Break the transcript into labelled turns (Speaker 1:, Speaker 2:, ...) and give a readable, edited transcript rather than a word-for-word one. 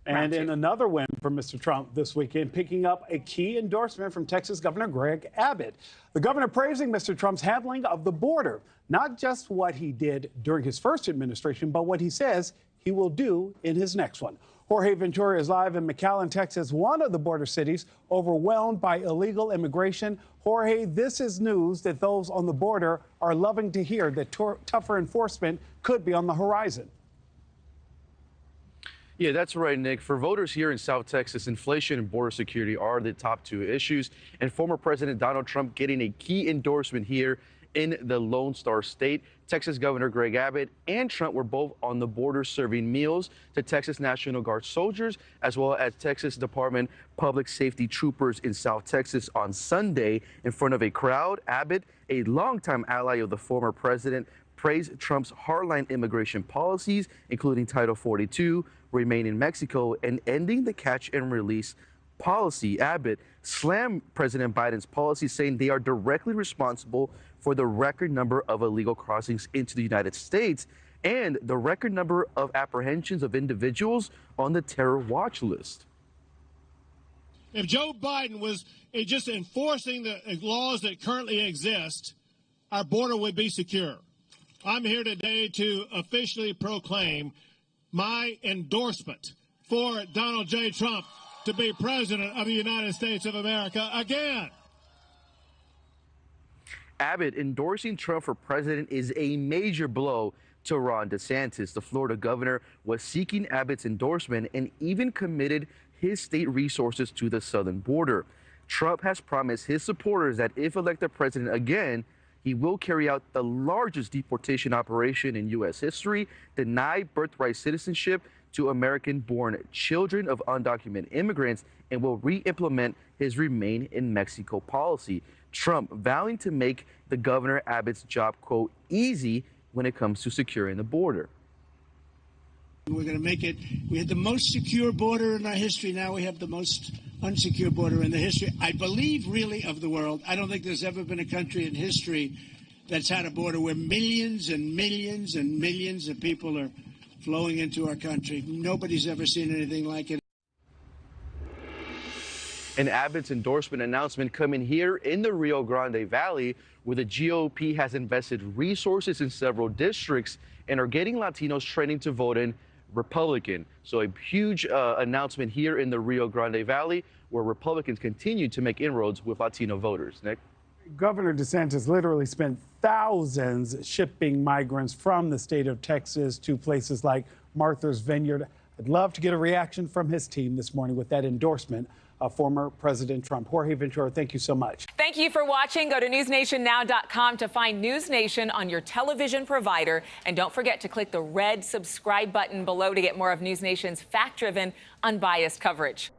Speaker 1: And in another win for Mr. Trump this weekend, picking up a key endorsement from Texas Governor Greg Abbott. The governor praising Mr. Trump's handling of the border, not just what he did during his first administration, but what he says he will do in his next one. Jorge Ventura is live in McAllen, Texas, one of the border cities overwhelmed by illegal immigration. Jorge, this is news that those on the border are loving to hear, that tougher enforcement could be on the horizon.
Speaker 2: Yeah, that's right, Nick. For voters here in South Texas, inflation and border security are the top two issues. And former President Donald Trump getting a key endorsement here in the Lone Star State. Texas Governor Greg Abbott and Trump were both on the border serving meals to Texas National Guard soldiers, as well as Texas Department Public Safety troopers in South Texas on Sunday in front of a crowd. Abbott, a longtime ally of the former president, praised Trump's hardline immigration policies, including Title 42, Remain in Mexico, and ending the catch and release policy. Abbott slammed President Biden's policies, saying they are directly responsible for the record number of illegal crossings into the United States and the record number of apprehensions of individuals on the terror watch list.
Speaker 3: If Joe Biden was just enforcing the laws that currently exist, our border would be secure. I'm here today to officially proclaim my endorsement for Donald J. Trump to be president of the United States of America again.
Speaker 2: Abbott endorsing Trump for president is a major blow to Ron DeSantis. The Florida governor was seeking Abbott's endorsement and even committed his state resources to the southern border. Trump has promised his supporters that if elected president again, he will carry out the largest deportation operation in U.S. history, deny birthright citizenship to American-born children of undocumented immigrants, and will re-implement his Remain in Mexico policy. Trump vowing to make the Governor Abbott's job, quote, easy when it comes to securing the border.
Speaker 4: We're going to make it. We had the most secure border in our history. Now we have the most unsecure border in the history, I believe, really, of the world. I don't think there's ever been a country in history that's had a border where millions and millions and millions of people are flowing into our country. Nobody's ever seen anything like it.
Speaker 2: And Abbott's endorsement announcement coming here in the Rio Grande Valley, where the GOP has invested resources in several districts and are getting Latinos training to vote in Republican. So a huge announcement here in the Rio Grande Valley, where Republicans continue to make inroads with Latino voters. Nick?
Speaker 1: Governor DeSantis literally spent thousands shipping migrants from the state of Texas to places like Martha's Vineyard. I'd love to get a reaction from his team this morning with that endorsement of former President Trump. Jorge Ventura, thank you so much.
Speaker 5: Thank you for watching. Go to newsnationnow.com to find NewsNation on your television provider. And don't forget to click the red subscribe button below to get more of NewsNation's fact-driven, unbiased coverage.